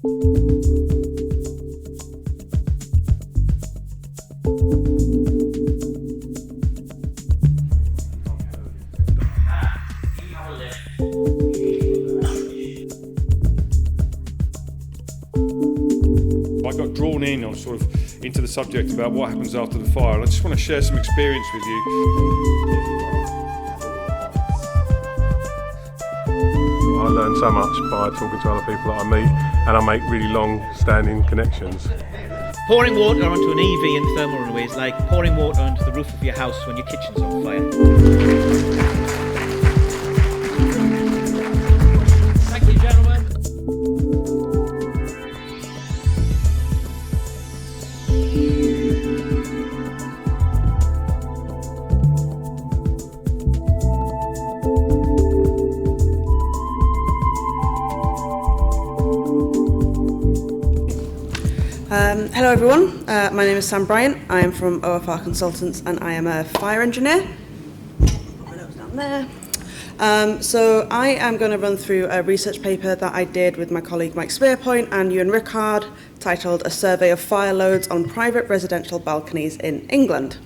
I got drawn in on sort of into the subject about what happens after the fire, and I just want to share some experience with you. I learn so much by talking to other people that I meet, and I make really long-standing connections. Pouring water onto an EV in thermal runaway is like pouring water onto the roof of your house when your kitchen's on fire. Thank you, gentlemen. Hello everyone, my name is Bryant. I am from OFR Consultants and I am a fire engineer. Put my notes down there. So I am going to run through a research paper that I did with my colleague Mike Spearpoint and Ewan Rickard, titled A Survey of Fire Loads on Private Residential Balconies in England.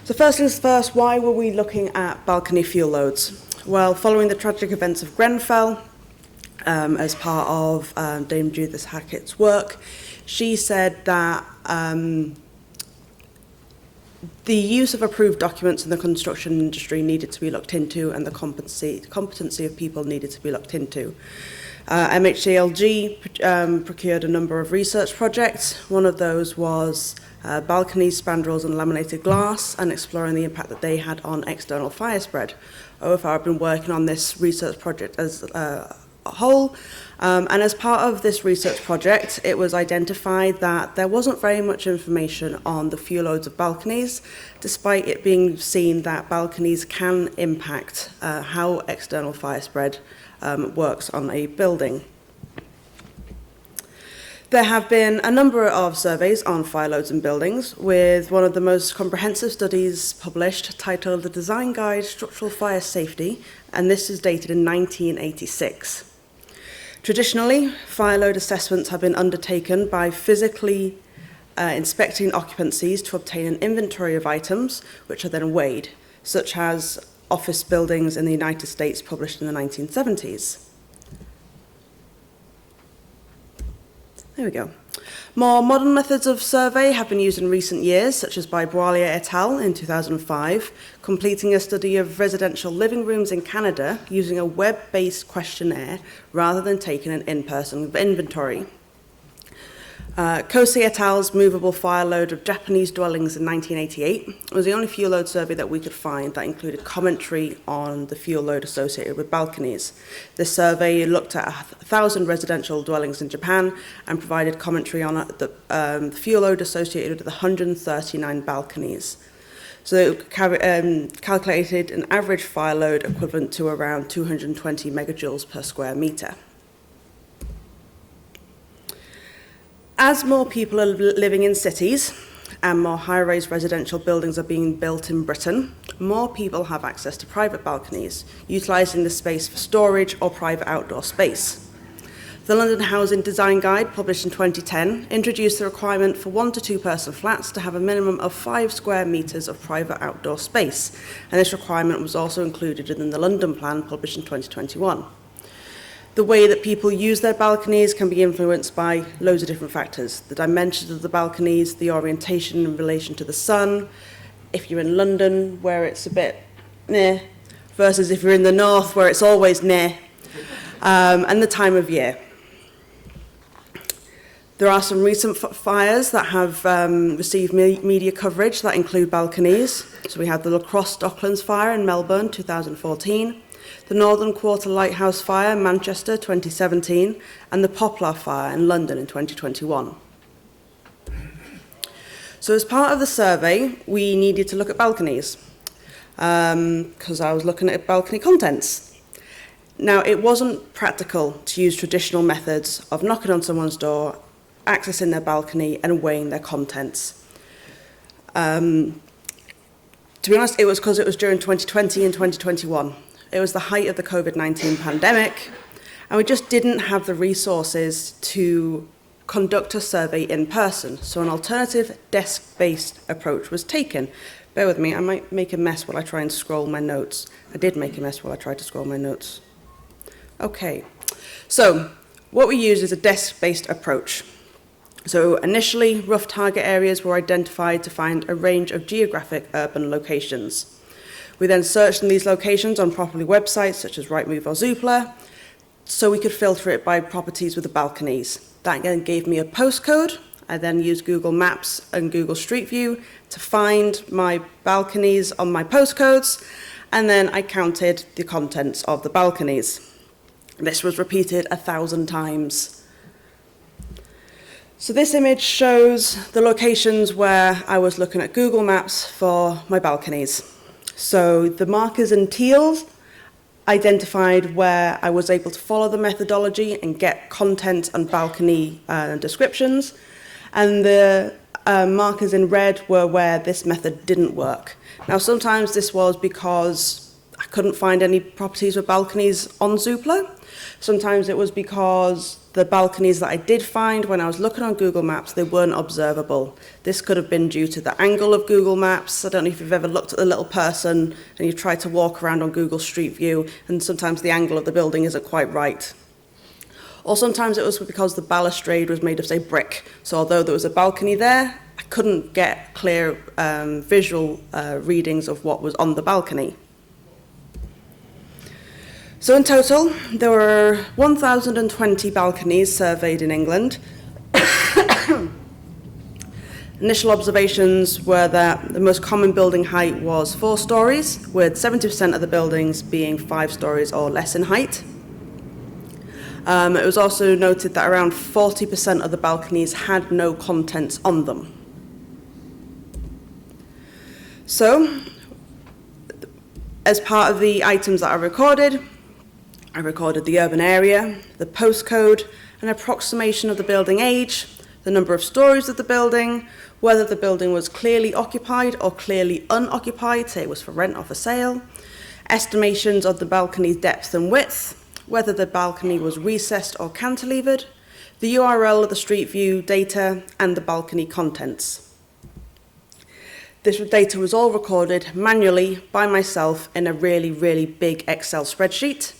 So first things first, why were we looking at balcony fuel loads? Well, following the tragic events of Grenfell, as part of Dame Judith Hackett's work, she said that the use of approved documents in the construction industry needed to be looked into, and the competency of people needed to be looked into. MHCLG procured a number of research projects. One of those was balconies, spandrels and laminated glass, and exploring the impact that they had on external fire spread. OFR have been working on this research project as a whole, and as part of this research project, it was identified that there wasn't very much information on the fuel loads of balconies, despite it being seen that balconies can impact how external fire spread works on a building. There have been a number of surveys on fire loads in buildings, with one of the most comprehensive studies published titled The Design Guide Structural Fire Safety, and this is dated in 1986. Traditionally, fire load assessments have been undertaken by physically inspecting occupancies to obtain an inventory of items, which are then weighed, such as office buildings in the United States published in the 1970s. There we go. More modern methods of survey have been used in recent years, such as by Bryant et al. In 2005, completing a study of residential living rooms in Canada using a web-based questionnaire rather than taking an in-person inventory. Kosei et al.'s movable fire load of Japanese dwellings in 1988 was the only fuel load survey that we could find that included commentary on the fuel load associated with balconies. This survey looked at 1,000 residential dwellings in Japan and provided commentary on the fuel load associated with 139 balconies. So it calculated an average fire load equivalent to around 220 megajoules per square metre. As more people are living in cities and more high-rise residential buildings are being built in Britain, more people have access to private balconies, utilising the space for storage or private outdoor space. The London Housing Design Guide, published in 2010, introduced the requirement for 1 to 2 person flats to have a minimum of 5 square metres of private outdoor space, and this requirement was also included in the London Plan, published in 2021. The way that people use their balconies can be influenced by loads of different factors. The dimensions of the balconies, the orientation in relation to the sun, if you're in London where it's a bit meh, versus if you're in the north where it's always meh, and the time of year. There are some recent fires that have received media coverage that include balconies. So we had the Lacrosse Docklands fire in Melbourne, 2014, the Northern Quarter Lighthouse Fire in Manchester, 2017, and the Poplar Fire in London in 2021. So as part of the survey, we needed to look at balconies, because I was looking at balcony contents. Now, it wasn't practical to use traditional methods of knocking on someone's door, accessing their balcony, and weighing their contents. To be honest, it was during 2020 and 2021. It was the height of the COVID-19 pandemic, And we just didn't have the resources to conduct a survey in person. So an alternative desk-based approach was taken. Bear with me, I might make a mess while I try and scroll my notes. I did make a mess while I tried to scroll my notes. Okay, so what we use is a desk-based approach. So initially, rough target areas were identified to find a range of geographic urban locations. We then searched in these locations on property websites such as Rightmove or Zoopla, so we could filter it by properties with the balconies. That then gave me a postcode. I then used Google Maps and Google Street View to find my balconies on my postcodes, and then I counted the contents of the balconies. This was repeated 1,000 times. So this image shows the locations where I was looking at Google Maps for my balconies. So the markers in teal identified where I was able to follow the methodology and get content and balcony descriptions, and the markers in red were where this method didn't work. Now, sometimes this was because I couldn't find any properties with balconies on Zoopla. Sometimes it was because the balconies that I did find when I was looking on Google Maps, they weren't observable. This could have been due to the angle of Google Maps. I don't know if you've ever looked at the little person and you try to walk around on Google Street View, and sometimes the angle of the building isn't quite right. Or sometimes it was because the balustrade was made of, say, brick. So although there was a balcony there, I couldn't get clear visual readings of what was on the balcony. So in total, there were 1,020 balconies surveyed in England. Initial observations were that the most common building height was 4 stories, with 70% of the buildings being 5 stories or less in height. It was also noted that around 40% of the balconies had no contents on them. So, as part of the items that I recorded the urban area, the postcode, an approximation of the building age, the number of stories of the building, whether the building was clearly occupied or clearly unoccupied, say it was for rent or for sale, estimations of the balcony's depth and width, whether the balcony was recessed or cantilevered, the URL of the street view data, and the balcony contents. This data was all recorded manually by myself in a really, really big Excel spreadsheet.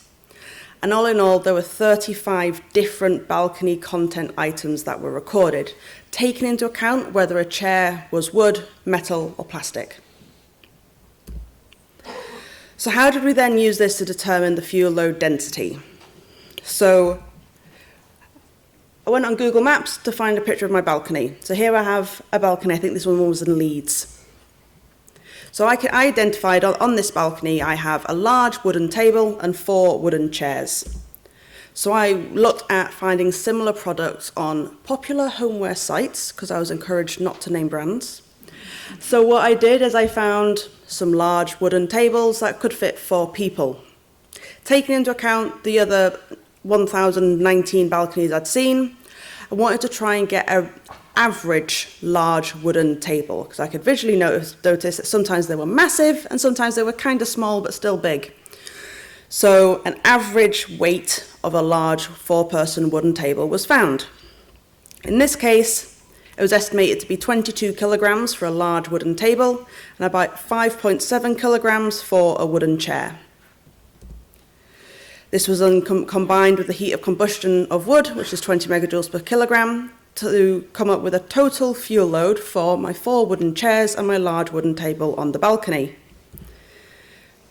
And all in all, there were 35 different balcony content items that were recorded, taking into account whether a chair was wood, metal, or plastic. So how did we then use this to determine the fuel load density? So I went on Google Maps to find a picture of my balcony. So here I have a balcony. I think this one was in Leeds. So I identified on this balcony, I have a large wooden table and 4 wooden chairs. So I looked at finding similar products on popular homeware sites, because I was encouraged not to name brands. So what I did is I found some large wooden tables that could fit 4 people. Taking into account the other 1,019 balconies I'd seen, I wanted to try and get an average large wooden table, because I could visually notice that sometimes they were massive and sometimes they were kind of small but still big. So an average weight of a large 4-person wooden table was found. In this case, it was estimated to be 22 kilograms for a large wooden table and about 5.7 kilograms for a wooden chair. This was then combined with the heat of combustion of wood, which is 20 megajoules per kilogram, to come up with a total fuel load for my 4 wooden chairs and my large wooden table on the balcony.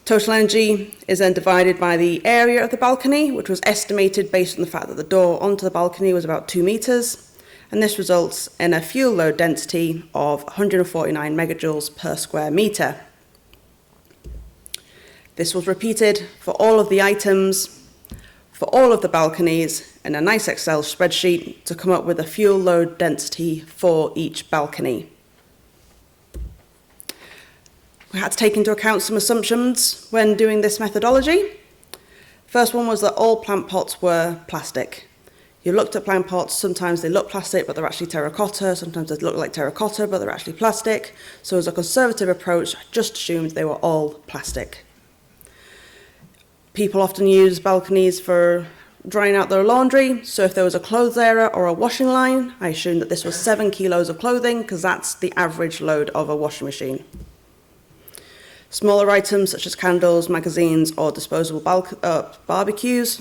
Total energy is then divided by the area of the balcony, which was estimated based on the fact that the door onto the balcony was about 2 meters, and this results in a fuel load density of 149 megajoules per square meter. This was repeated for all of the items, for all of the balconies, in a nice Excel spreadsheet to come up with a fuel load density for each balcony. We had to take into account some assumptions when doing this methodology. First one was that all plant pots were plastic. You looked at plant pots, sometimes they look plastic, but they're actually terracotta. Sometimes they look like terracotta, but they're actually plastic. So as a conservative approach, I just assumed they were all plastic. People often use balconies for drying out their laundry. So if there was a clothes area or a washing line, I assumed that this was 7 kilos of clothing because that's the average load of a washing machine. Smaller items such as candles, magazines, or disposable barbecues,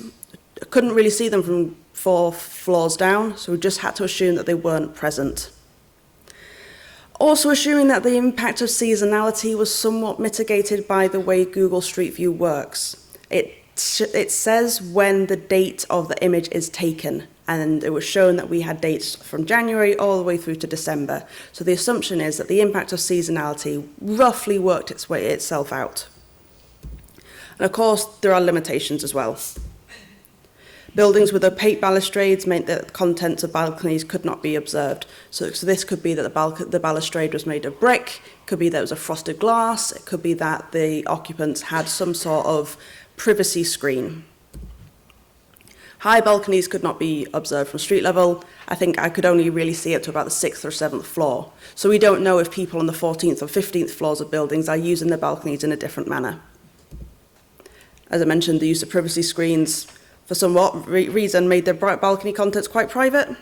I couldn't really see them from 4 floors down, so we just had to assume that they weren't present. Also assuming that the impact of seasonality was somewhat mitigated by the way Google Street View works. It says when the date of the image is taken, and it was shown that we had dates from January all the way through to December. So the assumption is that the impact of seasonality roughly worked itself out. And of course, there are limitations as well. Buildings with opaque balustrades meant that the contents of balconies could not be observed. So this could be that the balustrade was made of brick, it could be that it was a frosted glass, it could be that the occupants had some sort of privacy screen. High balconies could not be observed from street level. I think I could only really see it to about the 6th or 7th floor. So we don't know if people on the 14th or 15th floors of buildings are using their balconies in a different manner. As I mentioned, the use of privacy screens for somewhat reason made the balcony contents quite private.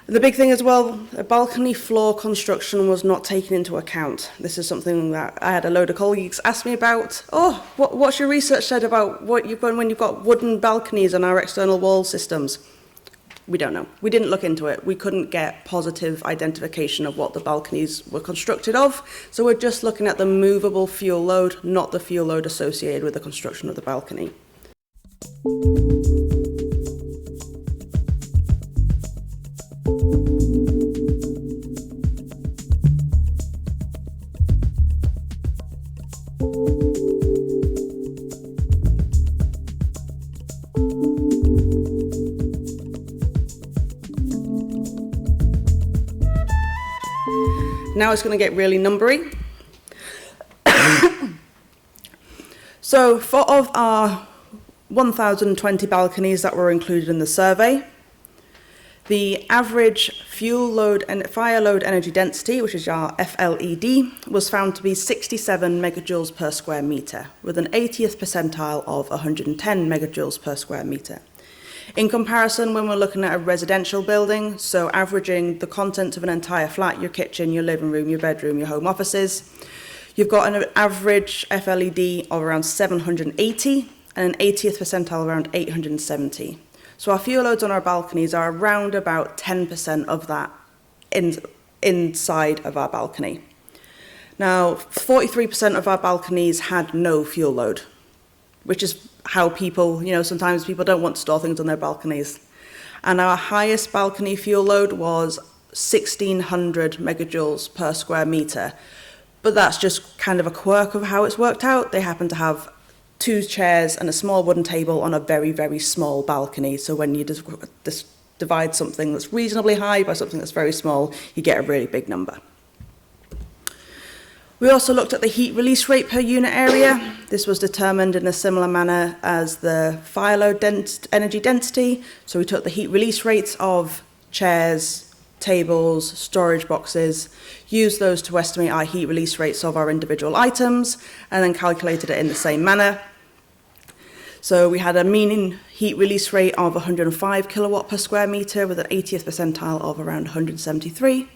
The big thing as well, a balcony floor construction was not taken into account. This is something that I had a load of colleagues ask me about. Oh, what's your research said about what you've done when you've got wooden balconies on our external wall systems? We don't know. We didn't look into it. We couldn't get positive identification of what the balconies were constructed of. So we're just looking at the movable fuel load, not the fuel load associated with the construction of the balcony. Now it's going to get really numbery. So of our 1,020 balconies that were included in the survey, the average fuel load and fire load energy density, which is our FLED, was found to be 67 megajoules per square metre, with an 80th percentile of 110 megajoules per square metre. In comparison, when we're looking at a residential building, so averaging the contents of an entire flat, your kitchen, your living room, your bedroom, your home offices, you've got an average FLED of around 780 and an 80th percentile around 870. So our fuel loads on our balconies are around about 10% of that inside of our balcony. Now, 43% of our balconies had no fuel load, which is how people, sometimes people don't want to store things on their balconies. And our highest balcony fuel load was 1,600 megajoules per square metre. But that's just kind of a quirk of how it's worked out. They happen to have 2 chairs and a small wooden table on a very, very small balcony. So when you divide something that's reasonably high by something that's very small, you get a really big number. We also looked at the heat release rate per unit area. This was determined in a similar manner as the fire load energy density. So we took the heat release rates of chairs, tables, storage boxes, used those to estimate our heat release rates of our individual items, and then calculated it in the same manner. So we had a mean heat release rate of 105 kilowatt per square metre with an 80th percentile of around 173.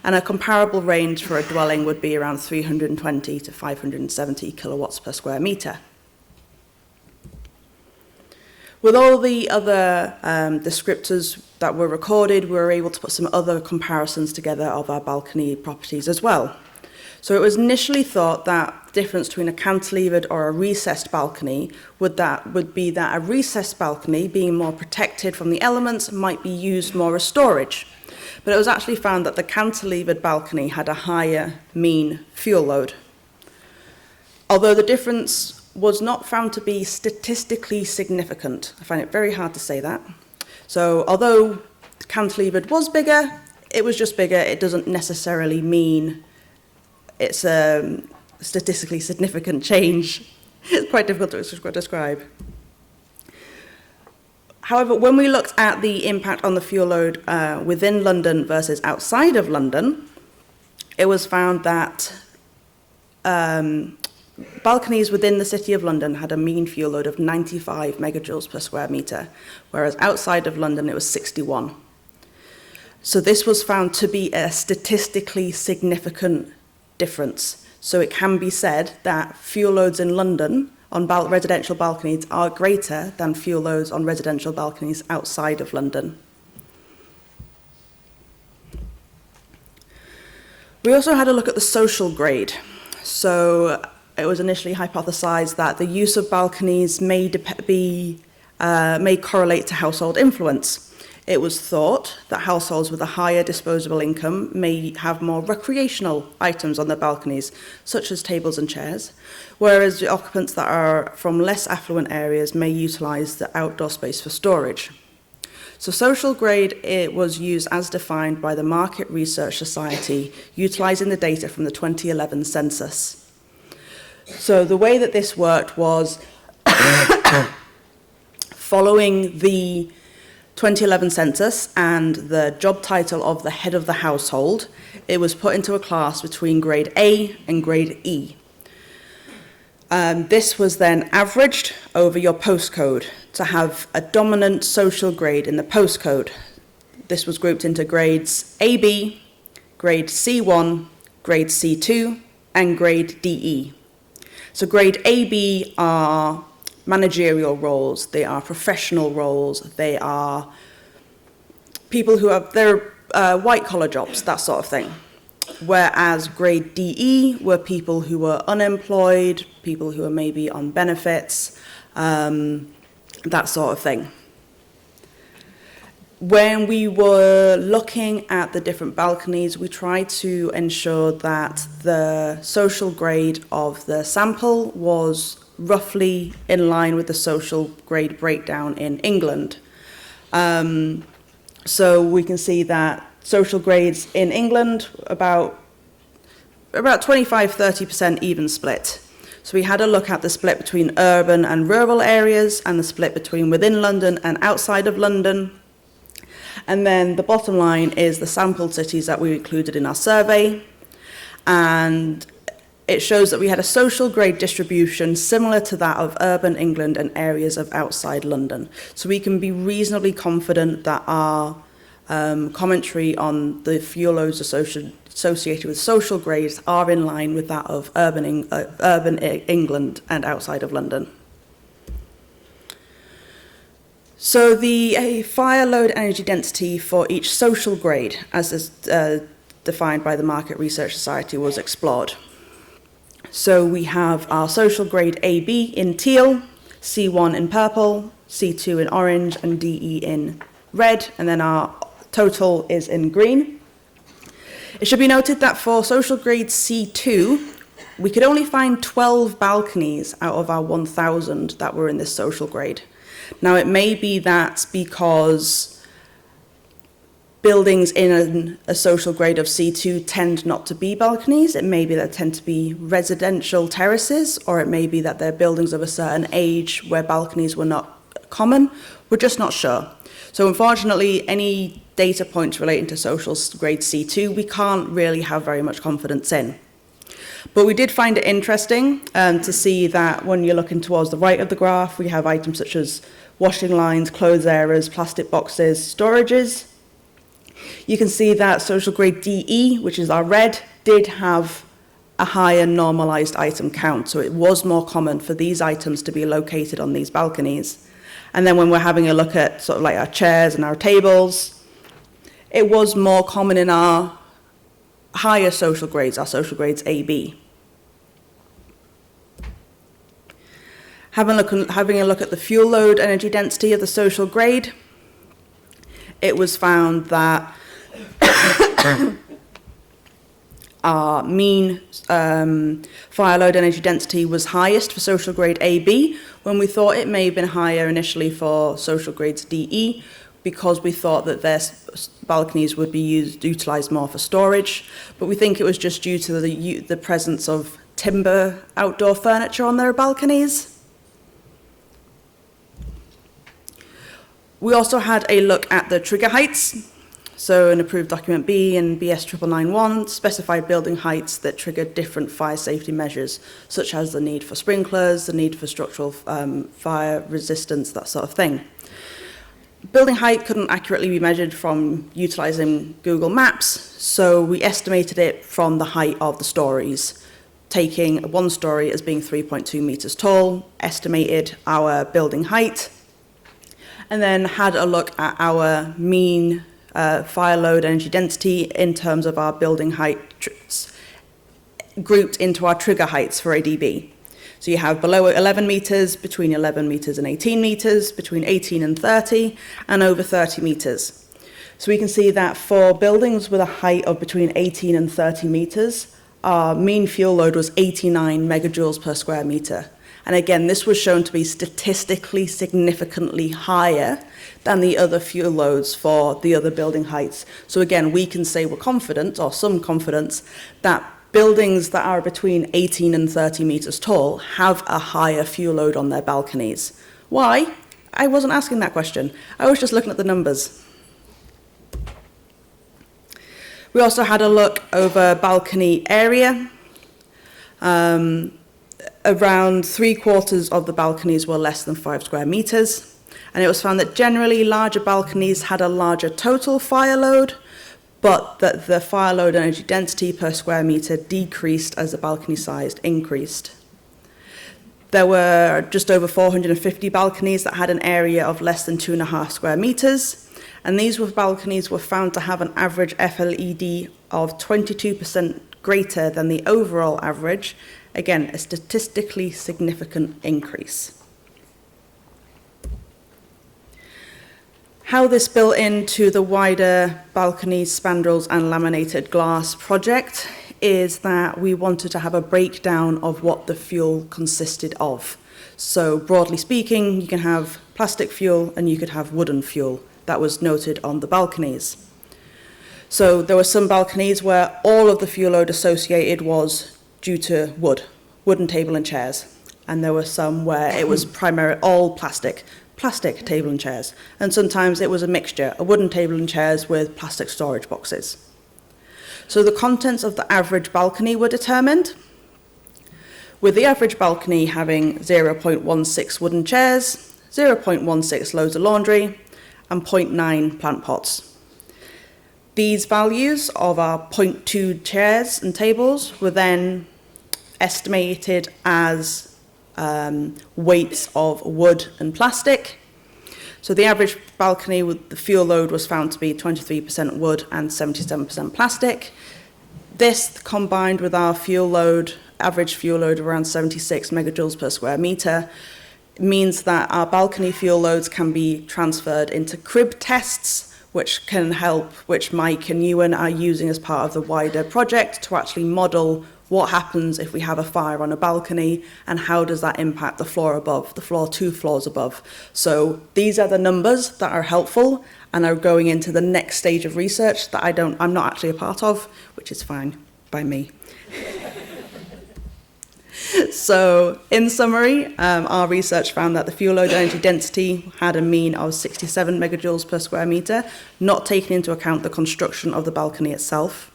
And a comparable range for a dwelling would be around 320 to 570 kilowatts per square metre. With all the other descriptors that were recorded, we were able to put some other comparisons together of our balcony properties as well. So it was initially thought that the difference between a cantilevered or a recessed balcony would be that a recessed balcony, being more protected from the elements, might be used more as storage. But it was actually found that the cantilevered balcony had a higher mean fuel load. Although the difference was not found to be statistically significant. I find it very hard to say that. So although cantilevered was bigger, it was just bigger. It doesn't necessarily mean it's a statistically significant change. It's quite difficult to describe. However, when we looked at the impact on the fuel load within London versus outside of London, it was found that balconies within the City of London had a mean fuel load of 95 megajoules per square metre, whereas outside of London it was 61. So this was found to be a statistically significant difference. So it can be said that fuel loads in London on residential balconies are greater than fuel loads on residential balconies outside of London. We also had a look at the social grade. So it was initially hypothesized that the use of balconies may correlate to household influence. It was thought that households with a higher disposable income may have more recreational items on their balconies, such as tables and chairs, whereas the occupants that are from less affluent areas may utilize the outdoor space for storage. So social grade, it was used as defined by the Market Research Society, utilizing the data from the 2011 census. So the way that this worked was following the 2011 census and the job title of the head of the household, it was put into a class between grade A and grade E. This was then averaged over your postcode to have a dominant social grade in the postcode. This was grouped into grades AB, grade C1, grade C2, and grade DE. So grade AB are managerial roles, they are professional roles, they are people who have their white collar jobs, that sort of thing. Whereas grade DE were people who were unemployed, people who were maybe on benefits, that sort of thing. When we were looking at the different balconies, we tried to ensure that the social grade of the sample was roughly in line with the social grade breakdown in England. So we can see that social grades in England about 25-30% even split. So we had a look at the split between urban and rural areas and the split between within London and outside of London. And then the bottom line is the sampled cities that we included in our survey. And it shows that we had a social grade distribution similar to that of urban England and areas of outside London. So we can be reasonably confident that our commentary on the fuel loads associated with social grades are in line with that of urban England and outside of London. So the fire load energy density for each social grade, as is defined by the Market Research Society, was explored. So we have our social grade AB in teal, C1 in purple, C2 in orange, and DE in red, and then our total is in green. It should be noted that for social grade C2, we could only find 12 balconies out of our 1,000 that were in this social grade. Now, it may be that because buildings in a social grade of C2 tend not to be balconies, it may be that tend to be residential terraces, or it may be that they're buildings of a certain age where balconies were not common. We're just not sure. So unfortunately, any data points relating to social grade C2, we can't really have very much confidence in. But we did find it interesting to see that when you're looking towards the right of the graph, we have items such as washing lines, clothes areas, plastic boxes, storages. You can see that social grade DE, which is our red, did have a higher normalized item count. So it was more common for these items to be located on these balconies. And then when we're having a look at sort of like our chairs and our tables, it was more common in our higher social grades, our social grades AB. Having a look at the fuel load energy density of the social grade, it was found that our mean fire load energy density was highest for social grade AB, when we thought it may have been higher initially for social grades DE, because we thought that their balconies would be utilised more for storage, but we think it was just due to the presence of timber outdoor furniture on their balconies. We also had a look at the trigger heights. So an approved document B and BS 9991 specified building heights that triggered different fire safety measures, such as the need for sprinklers, the need for structural fire resistance, that sort of thing. Building height couldn't accurately be measured from utilising Google Maps, so we estimated it from the height of the stories, taking one story as being 3.2 metres tall, estimated our building height, and then had a look at our mean fire load energy density in terms of our building height grouped into our trigger heights for ADB. So you have below 11 metres, between 11 metres and 18 metres, between 18 and 30, and over 30 metres. So we can see that for buildings with a height of between 18 and 30 metres, our mean fuel load was 89 megajoules per square metre. And again, this was shown to be statistically significantly higher than the other fuel loads for the other building heights. So again, we can say with confidence, or some confidence, that buildings that are between 18 and 30 metres tall have a higher fuel load on their balconies. Why? I wasn't asking that question. I was just looking at the numbers. We also had a look over balcony area. Around 3/4 of the balconies were less than 5 square metres, and it was found that generally larger balconies had a larger total fire load, but that the fire load energy density per square metre decreased as the balcony size increased. There were just over 450 balconies that had an area of less than 2.5 square metres, and these balconies were found to have an average FLED of 22% greater than the overall average. Again, a statistically significant increase. How this built into the wider balconies, spandrels and laminated glass project is that we wanted to have a breakdown of what the fuel consisted of. So broadly speaking, you can have plastic fuel and you could have wooden fuel. That was noted on the balconies. So there were some balconies where all of the fuel load associated was due to wooden table and chairs. And there were some where it was primarily all plastic table and chairs. And sometimes it was a mixture, a wooden table and chairs with plastic storage boxes. So the contents of the average balcony were determined, with the average balcony having 0.16 wooden chairs, 0.16 loads of laundry, and 0.9 plant pots. These values of our 0.2 chairs and tables were then estimated as weights of wood and plastic. So the average balcony with the fuel load was found to be 23% wood and 77% plastic. This, combined with our fuel load, average fuel load of around 76 megajoules per square metre, means that our balcony fuel loads can be transferred into crib tests, which can help, which Mike and Ewan are using as part of the wider project to actually model what happens if we have a fire on a balcony and how does that impact the floor above, the floor 2 floors above. So these are the numbers that are helpful and are going into the next stage of research that I'm not actually a part of, which is fine by me. So in summary, our research found that the fuel load energy density had a mean of 67 megajoules per square metre, not taking into account the construction of the balcony itself.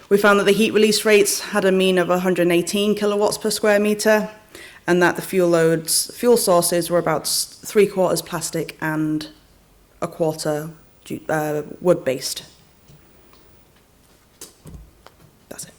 We found that the heat release rates had a mean of 118 kilowatts per square metre, and that the fuel sources were about 3/4 plastic and 1/4 wood-based. That's it.